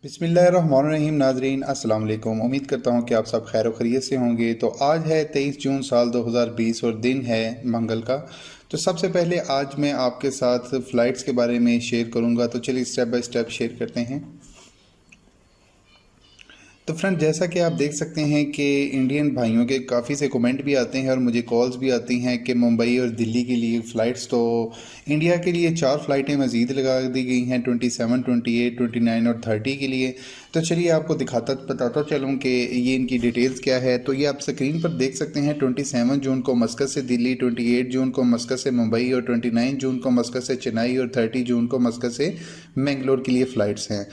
बिस्मिल्लाहिर्रहमानिर्रहीम। नाजरीन अस्सलाम वालेकुम। उम्मीद करता हूँ कि आप सब खैर खैरियत से होंगे। तो आज है 23 जून साल 2020 और दिन है मंगल का। तो सबसे पहले आज मैं आपके साथ फ़्लाइट्स के बारे में शेयर करूँगा। तो चलिए स्टेप बाय स्टेप शेयर करते हैं। तो फ्रेंड, जैसा कि आप देख सकते हैं कि इंडियन भाइयों के काफ़ी से कमेंट भी आते हैं और मुझे कॉल्स भी आती हैं कि मुंबई और दिल्ली के लिए फ़्लाइट्स, तो इंडिया के लिए 4 फ़्लाइटें मज़ीद लगा दी गई हैं, 27, 28, 29 और 30 के लिए। तो चलिए आपको बताता चलूँ कि ये इनकी डिटेल्स क्या है। तो ये आप स्क्रीन पर देख सकते हैं। 27 जून को मस्कत से दिल्ली, 28 जून को मस्कत से मुंबई और 29 जून को मस्कत से चेन्नई और 30 जून को मस्कत से मैंगलोर के लिए फ़्लाइट्स हैं।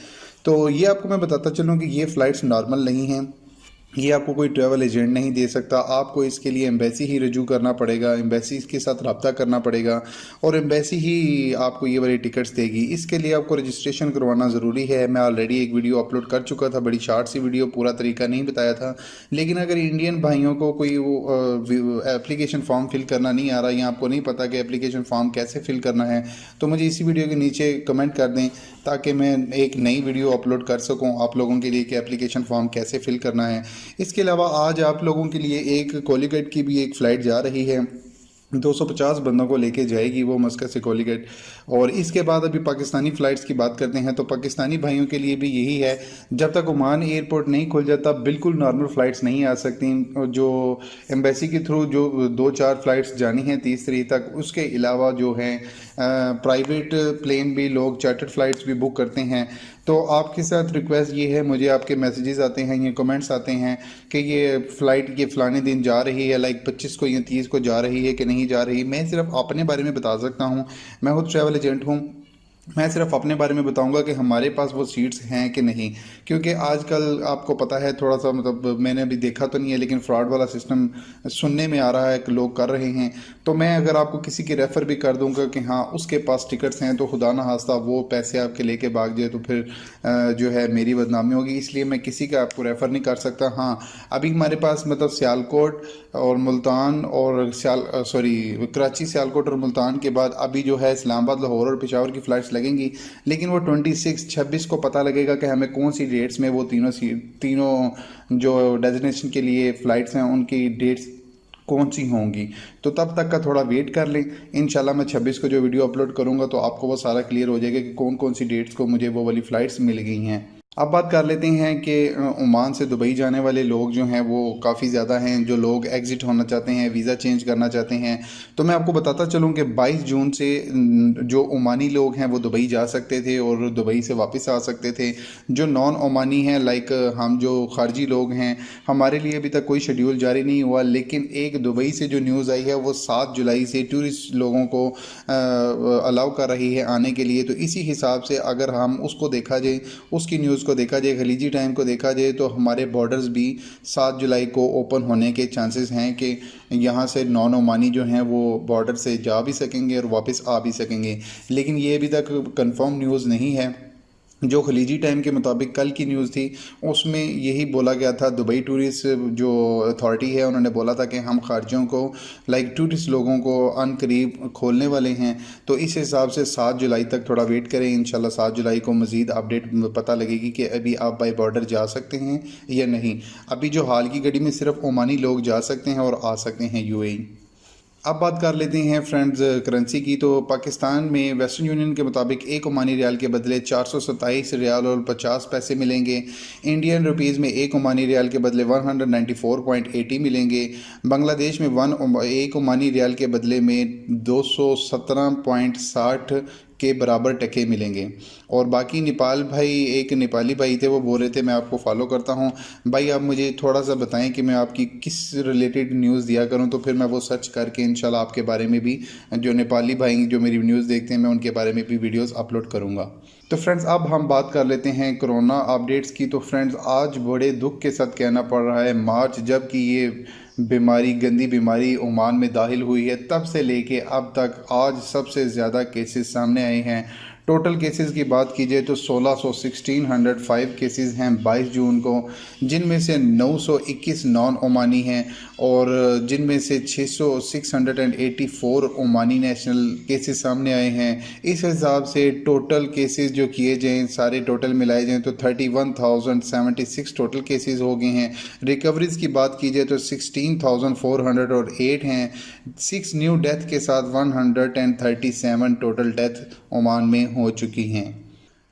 तो ये आपको मैं बताता चलूँ कि ये फ़्लाइट्स नॉर्मल नहीं हैं। ये आपको कोई ट्रैवल एजेंट नहीं दे सकता। आपको इसके लिए एम्बेसी ही रजू करना पड़ेगा, एम्बेसी के साथ रब्ता करना पड़ेगा और एम्बेसी ही आपको ये वाली टिकट्स देगी। इसके लिए आपको रजिस्ट्रेशन करवाना ज़रूरी है। मैं ऑलरेडी एक वीडियो अपलोड कर चुका था, बड़ी शार्ट सी वीडियो, पूरा तरीका नहीं बताया था। लेकिन अगर इंडियन भाइयों को कोई वो एप्लीकेशन फॉर्म फिल करना नहीं आ रहा या आपको नहीं पता कि एप्लीकेशन फॉर्म कैसे फिल करना है, तो मुझे इसी वीडियो के नीचे कमेंट कर दें ताकि मैं एक नई वीडियो अपलोड कर सकूं आप लोगों के लिए कि एप्लीकेशन फॉर्म कैसे फिल करना है। इसके अलावा आज आप लोगों के लिए एक कोलीगेट की भी एक फ़्लाइट जा रही है, 250 बंदों को लेके जाएगी वो मस्कत से कोलीगेट। और इसके बाद अभी पाकिस्तानी फ़्लाइट्स की बात करते हैं। तो पाकिस्तानी भाइयों के लिए भी यही है, जब तक ओमान एयरपोर्ट नहीं खुल जाता बिल्कुल नॉर्मल फ़्लाइट्स नहीं आ सकती। जो एम्बेसी के थ्रू जो 2-4 फ़्लाइट्स जानी हैं 30 तारीख तक, उसके अलावा जो है प्राइवेट प्लेन भी लोग, चार्टर्ड फ़्लाइट्स भी बुक करते हैं। तो आपके साथ रिक्वेस्ट ये है, मुझे आपके मैसेजेस आते हैं, ये कमेंट्स आते हैं कि ये फ़्लाइट ये फ़लाने दिन जा रही है, लाइक 25 को या 30 को जा रही है कि नहीं जा रही। मैं सिर्फ अपने बारे में बता सकता हूँ, मैं खुद ट्रैवल एजेंट हूँ। मैं सिर्फ अपने बारे में बताऊंगा कि हमारे पास वो सीट्स हैं कि नहीं, क्योंकि आजकल आपको पता है थोड़ा सा, मतलब मैंने अभी देखा तो नहीं है लेकिन फ्रॉड वाला सिस्टम सुनने में आ रहा है कि लोग कर रहे हैं। तो मैं अगर आपको किसी की रेफ़र भी कर दूंगा कि हाँ उसके पास टिकट्स हैं, तो खुदा ना खास्ता वो पैसे आपके लेके भाग जाए तो फिर जो है मेरी बदनामी होगी। इसलिए मैं किसी का आपको रेफ़र नहीं कर सकता। हाँ, अभी हमारे पास मतलब सियालकोट और मुल्तान और कराची, सियालकोट और मुल्तान के बाद अभी जो है इस्लामाबाद, लाहौर और पेशावर की फ़्लाइट्स लगेंगी। लेकिन वो 26 को पता लगेगा कि हमें कौन सी डेट्स में वो तीनों जो डेजिनेशन के लिए फ़्लाइट्स हैं उनकी डेट्स कौन सी होंगी। तो तब तक का थोड़ा वेट कर लें। इंशाल्लाह मैं 26 को जो वीडियो अपलोड करूँगा तो आपको वो सारा क्लियर हो जाएगा कि कौन कौन सी डेट्स को मुझे वो वाली फ़्लाइट्स मिल गई हैं। अब बात कर लेते हैं कि ओमान से दुबई जाने वाले लोग जो हैं वो काफ़ी ज़्यादा हैं। जो लोग एग्ज़िट होना चाहते हैं, वीज़ा चेंज करना चाहते हैं, तो मैं आपको बताता चलूँ कि 22 जून से जो ओमानी लोग हैं वो दुबई जा सकते थे और दुबई से वापस आ सकते थे। जो नॉन ओमानी हैं, लाइक हम जो खारजी लोग हैं, हमारे लिए अभी तक कोई शेड्यूल जारी नहीं हुआ। लेकिन एक दुबई से जो न्यूज़ आई है वो 7 जुलाई से टूरिस्ट लोगों को अलाउ कर रही है आने के लिए। तो इसी हिसाब से अगर हम उसको देखा जाए, उसकी न्यूज़ को देखा जाए, खलीजी टाइम को देखा जाए, तो हमारे बॉर्डर्स भी 7 जुलाई को ओपन होने के चांसेस हैं कि यहाँ से नॉन ओमानी जो हैं वो बॉर्डर से जा भी सकेंगे और वापस आ भी सकेंगे। लेकिन ये अभी तक कंफर्म न्यूज़ नहीं है। जो खलीजी टाइम के मुताबिक कल की न्यूज़ थी उसमें यही बोला गया था, दुबई टूरिस्ट जो अथॉरिटी है उन्होंने बोला था कि हम खारजियों को, लाइक टूरिस्ट लोगों को अन करीब खोलने वाले हैं। तो इस हिसाब से 7 जुलाई तक थोड़ा वेट करें। इंशाल्लाह 7 जुलाई को मज़ीद अपडेट पता लगेगी कि अभी आप बाई बॉर्डर जा सकते हैं या नहीं। अभी जो हाल की घड़ी में सिर्फ ओमानी लोग जा सकते हैं और आ सकते हैं यूएई। अब बात कर लेते हैं फ्रेंड्स करेंसी की। तो पाकिस्तान में वेस्टर्न यूनियन के मुताबिक एक ओमानी रियाल के बदले 427 रियाल और 50 पैसे मिलेंगे। इंडियन रुपीज़ में एक ओमानी रियाल के बदले 194.80 मिलेंगे। बांग्लादेश में एक ओमानी रियाल के बदले में 217.60 के बराबर टके मिलेंगे। और बाकी नेपाल भाई, एक नेपाली भाई थे वो बोल रहे थे मैं आपको फॉलो करता हूँ। भाई आप मुझे थोड़ा सा बताएं कि मैं आपकी किस रिलेटेड न्यूज़ दिया करूँ, तो फिर मैं वो सर्च करके इंशाल्लाह आपके बारे में भी, जो नेपाली भाई जो मेरी न्यूज़ देखते हैं, मैं उनके बारे में भी वीडियोस अपलोड करूँगा। तो फ्रेंड्स अब हम बात कर लेते हैं कोरोना अपडेट्स की। तो फ्रेंड्स आज बड़े दुख के साथ कहना पड़ रहा है, मार्च जब कि ये बीमारी, गंदी बीमारी ओमान में दाखिल हुई है, तब से लेके अब तक आज सबसे ज़्यादा केसेस सामने आए हैं। टोटल केसेस की बात की जाए तो 1605 केसेस हैं 22 जून को, जिनमें से 921 नॉन ओमानी हैं और जिनमें से 684 ओमानी नेशनल केसेस सामने आए हैं। इस हिसाब से टोटल केसेस जो किए जाएँ सारे टोटल मिलाए जाएँ तो 31,076 टोटल केसेस हो गए हैं। रिकवरीज की बात की जाए तो 16,408 हैं। 6 न्यू डेथ के साथ 137 टोटल डेथ ओमान में हो चुकी हैं।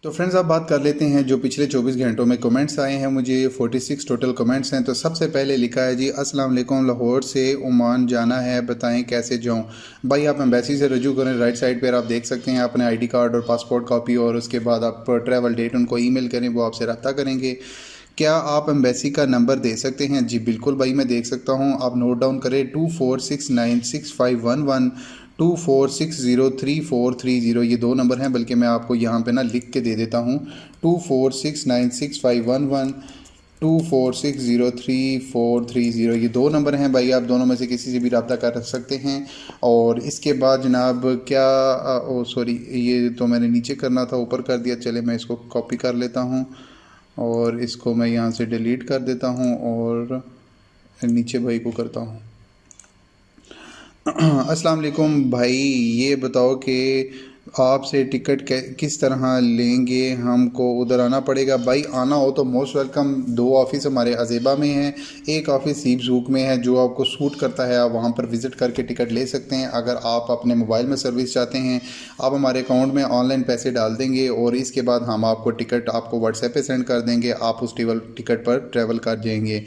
तो फ्रेंड्स आप बात कर लेते हैं जो पिछले 24 घंटों में कमेंट्स आए हैं। मुझे 46 टोटल कमेंट्स हैं। तो सबसे पहले लिखा है जी, अस्सलाम वालेकुम, लाहौर से ओमान जाना है, बताएं कैसे जाऊं। भाई आप एम्बेसी से रजू करें, राइट साइड पर आप देख सकते हैं अपने आईडी कार्ड और पासपोर्ट कॉपी, और उसके बाद आप ट्रैवल डेट उनको ईमेल करें, वो आपसे रब्ता करेंगे। क्या आप एम्बेसी का नंबर दे सकते हैं? जी बिल्कुल भाई मैं देख सकता हूँ, आप नोट डाउन करें 24696511 24603430। ये दो नंबर हैं, बल्कि मैं आपको यहाँ पे ना लिख के दे देता हूँ 24696511 24603430। ये दो नंबर हैं भाई, आप दोनों में से किसी से भी रब्ता कर सकते हैं। और इसके बाद जनाब क्या ओ सॉरी, ये तो मैंने नीचे करना था, ऊपर कर दिया। चले मैं इसको कॉपी कर लेता हूँ और इसको मैं यहाँ से डिलीट कर देता हूँ और नीचे भाई को करता हूँ। अस्सलाम वालेकुम भाई, ये बताओ कि आपसे टिकट किस तरह लेंगे, हमको उधर आना पड़ेगा? भाई आना हो तो मोस्ट वेलकम। दो ऑफ़िस हमारे अजेबा में हैं, एक ऑफ़िस सीप ज़ूक में है, जो आपको सूट करता है आप वहाँ पर विज़िट करके टिकट ले सकते हैं। अगर आप अपने मोबाइल में सर्विस चाहते हैं, आप हमारे अकाउंट में ऑनलाइन पैसे डाल देंगे और इसके बाद हम आपको टिकट आपको व्हाट्सएप पे सेंड कर देंगे, आप उस टिकट पर ट्रैवल कर जाएंगे।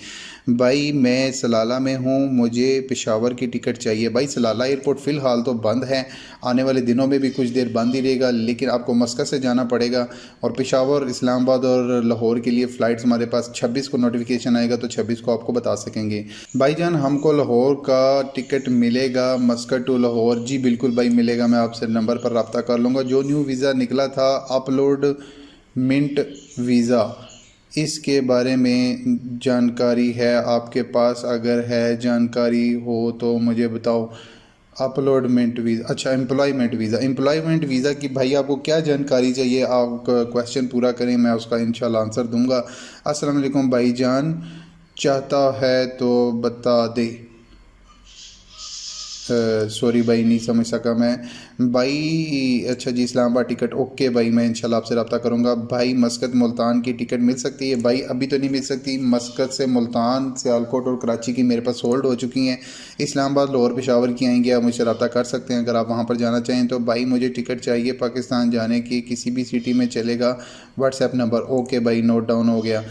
भाई मैं सलाला में हूँ, मुझे पेशावर की टिकट चाहिए। भाई सलाला एयरपोर्ट फ़िलहाल तो बंद है, आने वाले दिनों में भी कुछ देर बंद ही रहेगा, लेकिन आपको मस्कत से जाना पड़ेगा। और पेशावर, इस्लामाबाद और लाहौर के लिए फ़्लाइट्स हमारे पास 26 को नोटिफिकेशन आएगा, तो 26 को आपको बता सकेंगे। भाईजान हमको लाहौर का टिकट मिलेगा, मस्कट टू लाहौर? जी बिल्कुल भाई मिलेगा, मैं आपसे नंबर पर रब्ता कर लूँगा। जो न्यू वीज़ा निकला था अपलोड मिंट वीज़ा, इसके बारे में जानकारी है आपके पास? अगर है जानकारी हो तो मुझे बताओ। अपलोडमेंट वीज़ा, अच्छा एम्प्लॉयमेंट वीज़ा की भाई आपको क्या जानकारी चाहिए? आप क्वेश्चन पूरा करें, मैं उसका इंशाल्लाह आंसर दूंगा। अस्सलाम वालेकुम भाईजान, चाहता है तो बता दे। सॉरी भाई नहीं समझ सका मैं भाई। अच्छा जी, इस्लामाबाद टिकट, ओके भाई मैं इंशाल्लाह आपसे रब्ता करूँगा। भाई मस्कत मुल्तान की टिकट मिल सकती है? भाई अभी तो नहीं मिल सकती, मस्कत से मुल्तान, सियालकोट और कराची की मेरे पास होल्ड हो चुकी हैं। इस्लामाबाद, लाहौर, पेशावर की आएंगी, आप मुझसे रब्ता कर सकते हैं अगर आप वहाँ पर जाना चाहें तो। भाई मुझे टिकट चाहिए पाकिस्तान जाने की, किसी भी सिटी में चलेगा, व्हाट्सएप नंबर। ओके भाई नोट डाउन हो गया।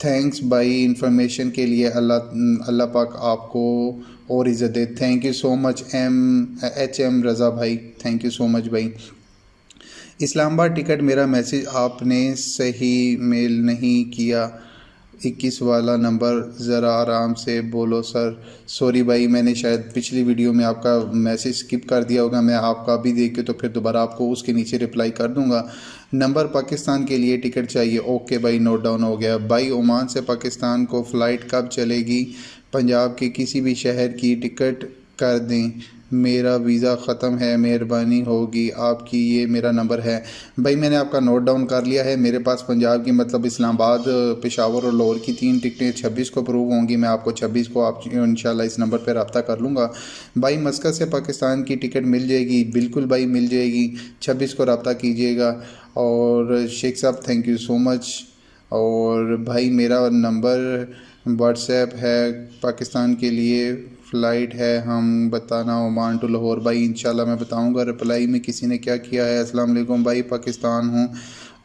थैंक्स भाई इन्फॉर्मेशन के लिए, अल्लाह पाक आपको और इज़्ज़त दे। Thank you so much HM Raza भाई, थैंक यू सो मच भाई। इस्लामाबाद टिकट, मेरा मैसेज आपने सही मेल नहीं किया, 21 वाला नंबर ज़रा आराम से बोलो सर। सॉरी भाई मैंने शायद पिछली वीडियो में आपका मैसेज स्किप कर दिया होगा, मैं आपका भी देख के तो फिर दोबारा आपको उसके नीचे रिप्लाई कर दूंगा। नंबर पाकिस्तान के लिए टिकट चाहिए, ओके भाई नोट डाउन हो गया। भाई ओमान से पाकिस्तान को फ़्लाइट कब चलेगी? पंजाब के किसी भी शहर की टिकट कर दें, मेरा वीज़ा ख़त्म है, मेहरबानी होगी आपकी। ये मेरा नंबर है। भाई मैंने आपका नोट डाउन कर लिया है। मेरे पास पंजाब की मतलब इस्लामाबाद, पेशावर और लाहौर की 3 टिकटें 26 को अप्रूव होंगी। मैं आपको 26 को आप इंशाल्लाह इस नंबर पर रब्ता कर लूँगा। भाई मस्कत से पाकिस्तान की टिकट मिल जाएगी? बिल्कुल भाई मिल जाएगी, 26 को रब्ता कीजिएगा। और शेख साहब थैंक यू सो मच। और भाई मेरा नंबर व्हाट्सएप है, पाकिस्तान के लिए फ़्लाइट है, हम बताना ओमान टू लाहौर। भाई इंशाल्लाह मैं बताऊंगा। रिप्लाई में किसी ने क्या किया है, अस्सलाम वालेकुम भाई पाकिस्तान हूँ,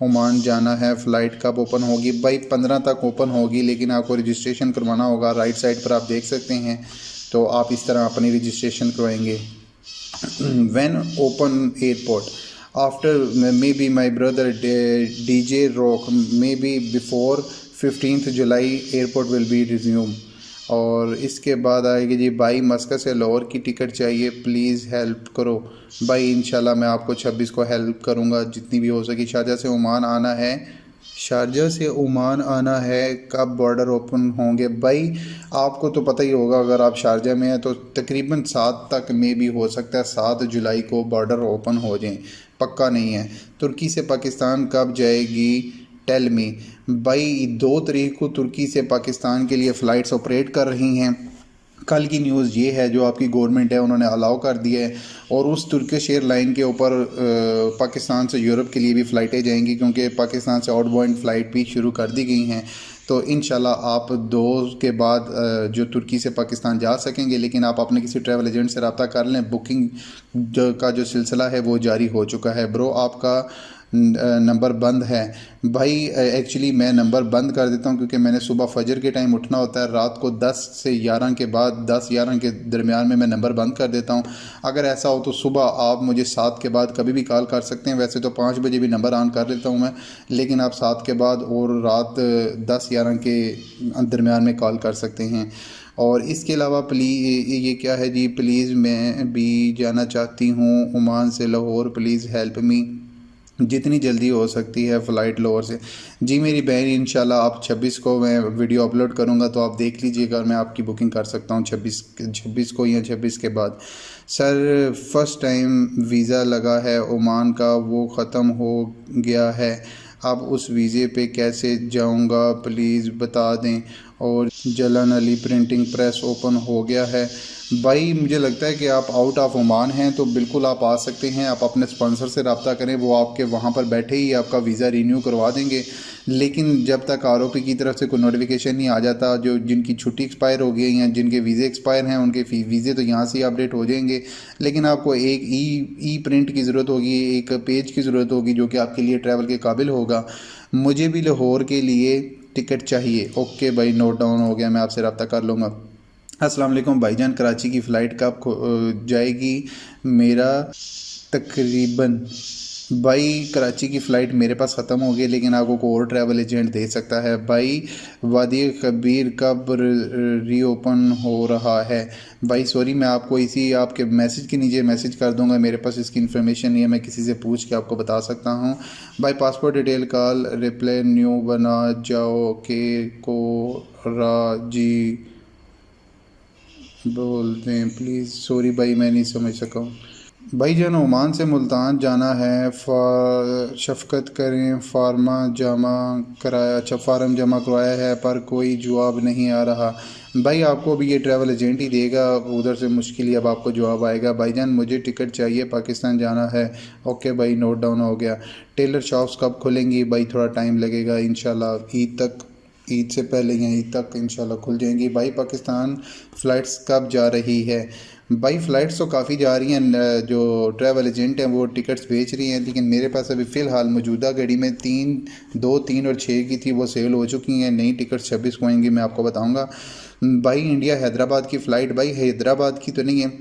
ओमान जाना है, फ़्लाइट कब ओपन होगी? भाई 15 तक ओपन होगी, लेकिन आपको रजिस्ट्रेशन करवाना होगा। राइट साइड पर आप देख सकते हैं, तो आप इस तरह अपनी रजिस्ट्रेशन करवाएंगे। When open airport after may be my brother DJ rock, may be before 15 July airport will be resume. और इसके बाद आएगी जी, भाई मस्कत से लाहौर की टिकट चाहिए, प्लीज़ हेल्प करो। भाई इंशाल्लाह मैं आपको 26 को हेल्प करूंगा जितनी भी हो सकी। शारजा से ओमान आना है, शारजा से ओमान आना है, कब बॉर्डर ओपन होंगे? भाई आपको तो पता ही होगा, अगर आप शारजा में हैं तो तकरीबन 7 तक में भी हो सकता है 7 जुलाई को बॉर्डर ओपन हो जाएं। पक्का नहीं है। तुर्की से पाकिस्तान कब जाएगी, टेल मी। भाई 2 तारीख को तुर्की से पाकिस्तान के लिए फ़्लाइट्स ऑपरेट कर रही हैं। कल की न्यूज़ ये है जो आपकी गवर्नमेंट है उन्होंने अलाउ कर दिया है, और उस तुर्किश एयरलाइन के ऊपर पाकिस्तान से यूरोप के लिए भी फ़्लाइटें जाएंगी, क्योंकि पाकिस्तान से आउटबाउंड फ़्लाइट भी शुरू कर दी गई हैं। तो इंशाल्लाह आप 2 के बाद जो तुर्की से पाकिस्तान जा सकेंगे, लेकिन आप अपने किसी ट्रैवल एजेंट से रब्ता कर लें। बुकिंग का जो सिलसिला है वो जारी हो चुका है। ब्रो आपका नंबर बंद है। भाई एक्चुअली मैं नंबर बंद कर देता हूँ क्योंकि मैंने सुबह फजर के टाइम उठना होता है। रात को 10 से 11 के बाद, 10-11 के दरमियान में मैं नंबर बंद कर देता हूँ। अगर ऐसा हो तो सुबह आप मुझे 7 के बाद कभी भी कॉल कर सकते हैं। वैसे तो 5 बजे भी नंबर ऑन कर लेता हूँ मैं, लेकिन आप 7 के बाद और रात 10-11 के दरमियान में कॉल कर सकते हैं। और इसके अलावा प्लीज़ ये क्या है जी, प्लीज़ मैं भी जाना चाहती हूँ ओमान से लाहौर, प्लीज़ हेल्प मी, जितनी जल्दी हो सकती है फ़्लाइट लाहौर से। जी मेरी बहन, इंशाल्लाह आप 26 को मैं वीडियो अपलोड करूँगा तो आप देख लीजिएगा, मैं आपकी बुकिंग कर सकता हूँ 26 को या 26 के बाद। सर फर्स्ट टाइम वीज़ा लगा है ओमान का, वो ख़त्म हो गया है, अब उस वीज़े पे कैसे जाऊँगा प्लीज़ बता दें। और जलन अली प्रिंटिंग प्रेस ओपन हो गया है। भाई मुझे लगता है कि आप आउट ऑफ ओमान हैं, तो बिल्कुल आप आ सकते हैं। आप अपने स्पॉन्सर से रब्ता करें, वो आपके वहाँ पर बैठे ही आपका वीज़ा रीन्यू करवा देंगे। लेकिन जब तक आरओपी की तरफ से कोई नोटिफिकेशन नहीं आ जाता, जो जिनकी छुट्टी एक्सपायर हो गई या जिनके वीज़े एक्सपायर हैं उनके वीज़े तो यहाँ से ही अपडेट हो जाएंगे। लेकिन आपको एक ई प्रिंट की ज़रूरत होगी, एक पेज की ज़रूरत होगी जो कि आपके लिए ट्रैवल के काबिल होगा। मुझे भी लाहौर के लिए टिकट चाहिए। ओके भाई, नोट डाउन हो गया, मैं आपसे रब्ता कर लूँगा। अस्सलाम वालेकुम भाईजान, कराची की फ़्लाइट कब जाएगी मेरा तकरीबन। भाई कराची की फ़्लाइट मेरे पास ख़त्म हो गई, लेकिन आपको कोई और ट्रैवल एजेंट दे सकता है। भाई वादी कबीर कब रीओपन हो रहा है। भाई सॉरी, मैं आपको इसी आपके मैसेज के नीचे मैसेज कर दूंगा, मेरे पास इसकी इन्फॉर्मेशन नहीं है, मैं किसी से पूछ के आपको बता सकता हूँ। भाई passport detail call reply new बना जाओ के को राजी बोलते हैं प्लीज़। सॉरी भाई मैं नहीं समझ सका हूँ। भाई जान ओमान से मुल्तान जाना है, शफ़क़त करें, फार्म जमा करवाया है पर कोई जवाब नहीं आ रहा। भाई आपको भी ये ट्रैवल एजेंट ही देगा, उधर से मुश्किल ही अब आपको जवाब आएगा। भाईजान मुझे टिकट चाहिए, पाकिस्तान जाना है। ओके भाई, नोट डाउन हो गया। टेलर शॉप्स कब खुलेंगी। भाई थोड़ा टाइम लगेगा, इंशाल्लाह ईद तक, ईद से पहले या ईद तक इंशाल्लाह खुल जाएंगी। भाई पाकिस्तान फ़्लाइट्स कब जा रही है। भाई फ़्लाइट्स तो काफ़ी जा रही हैं, जो ट्रैवल एजेंट हैं वो टिकट्स बेच रही हैं, लेकिन मेरे पास अभी फ़िलहाल मौजूदा घड़ी में 3 और 6 की थी, वो सेल हो चुकी हैं। नई टिकट 26 को आएंगी, मैं आपको बताऊंगा। भाई इंडिया हैदराबाद की फ़्लाइट, भाई हैदराबाद की तो नहीं है,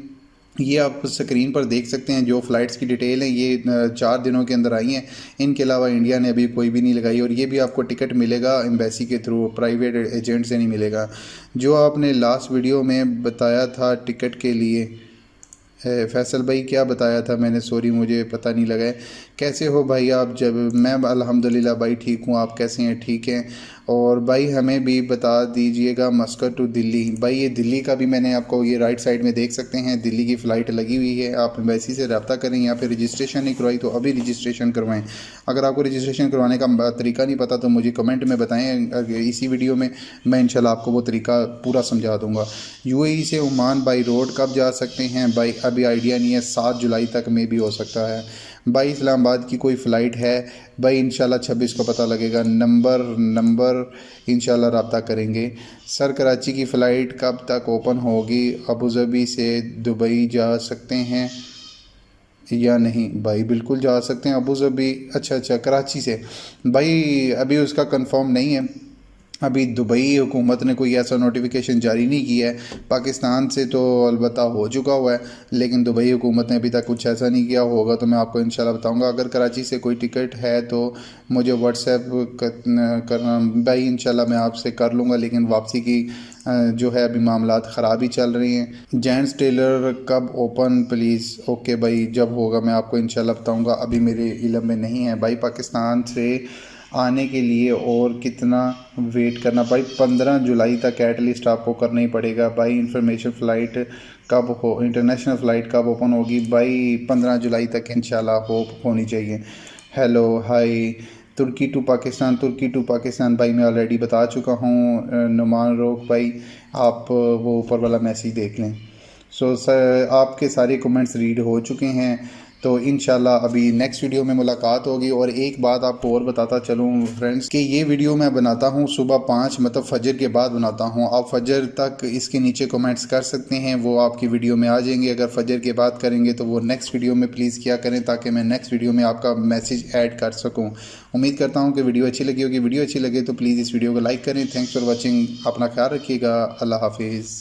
ये आप स्क्रीन पर देख सकते हैं जो फ़्लाइट्स की डिटेल है, ये 4 दिनों के अंदर आई हैं। इनके अलावा इंडिया ने अभी कोई भी नहीं लगाई, और ये भी आपको टिकट मिलेगा एम्बेसी के थ्रू, प्राइवेट एजेंट से नहीं मिलेगा। जो आपने लास्ट वीडियो में बताया था टिकट के लिए, फैसल भाई क्या बताया था मैंने, सॉरी मुझे पता नहीं लगा है। कैसे हो भाई आप। जब मैं अल्हम्दुलिल्लाह भाई ठीक हूँ, आप कैसे हैं। ठीक हैं। और भाई हमें भी बता दीजिएगा मस्कट टू दिल्ली। भाई ये दिल्ली का भी मैंने आपको, ये राइट साइड में देख सकते हैं दिल्ली की फ़्लाइट लगी हुई है। आप एम्बेसी से रब्ता करें, या फिर रजिस्ट्रेशन नहीं करवाई तो अभी रजिस्ट्रेशन करवाएं। अगर आपको रजिस्ट्रेशन करवाने का तरीका नहीं पता तो मुझे कमेंट में बताएं, इसी वीडियो में मैं इंशाल्लाह आपको वो तरीका पूरा समझा दूँगा। यूएई से ओमान बाई रोड कब जा सकते हैं। भाई अभी आइडिया नहीं है, 7 जुलाई तक में भी हो सकता है। भाई इस्लामाबाद की कोई फ़्लाइट है। भाई इंशाल्लाह 26 को पता लगेगा। नंबर इंशाल्लाह रब्ता करेंगे। सर कराची की फ़्लाइट कब तक ओपन होगी। अबू धाबी से दुबई जा सकते हैं या नहीं। भाई बिल्कुल जा सकते हैं अबू धाबी। अच्छा कराची से, भाई अभी उसका कंफर्म नहीं है। अभी दुबई हुकूमत ने कोई ऐसा नोटिफिकेशन जारी नहीं किया है। पाकिस्तान से तो अलबत्ता हो चुका हुआ है, लेकिन दुबई हुकूमत ने अभी तक कुछ ऐसा नहीं किया। होगा तो मैं आपको इंशाल्लाह बताऊंगा। अगर कराची से कोई टिकट है तो मुझे व्हाट्सएप करना भाई, इंशाल्लाह मैं आपसे कर लूँगा। लेकिन वापसी की जो है अभी मामलात ख़राब ही चल रही हैं। जेंट्स टेलर कब ओपन प्लीज़। ओके भाई, जब होगा मैं आपको इंशाल्लाह बताऊँगा, अभी मेरे इल्म में नहीं है। भाई पाकिस्तान से आने के लिए और कितना वेट करना भाई? 15 जुलाई तक एटलीस्ट आपको करना ही पड़ेगा भाई। इंफॉर्मेशन फ़्लाइट कब हो, इंटरनेशनल फ़्लाइट कब ओपन होगी भाई? 15 जुलाई तक इंशाल्लाह होप होनी चाहिए। हेलो हाय, तुर्की टू पाकिस्तान भाई मैं ऑलरेडी बता चुका हूँ। नुमान रोक भाई, आप वो ऊपर वाला मैसेज देख लें। सो सर आपके सारे कमेंट्स रीड हो चुके हैं, तो इंशाल्लाह अभी नेक्स्ट वीडियो में मुलाकात होगी। और एक बात आपको और बताता चलूँ फ्रेंड्स कि ये वीडियो मैं बनाता हूँ सुबह 5 मतलब फजर के बाद बनाता हूँ। आप फजर तक इसके नीचे कमेंट्स कर सकते हैं, वो आपकी वीडियो में आ जाएंगे। अगर फजर के बाद करेंगे तो वो नेक्स्ट वीडियो में प्लीज़ किया करें, ताकि मैं नेक्स्ट वीडियो में आपका मैसेज ऐड कर सकूँ। उम्मीद करता हूँ कि वीडियो अच्छी लगी होगी। वीडियो अच्छी लगे तो प्लीज़ इस वीडियो को लाइक करें। Thanks for watching. अपना ख्याल रखिएगा। अल्लाह हाफिज़।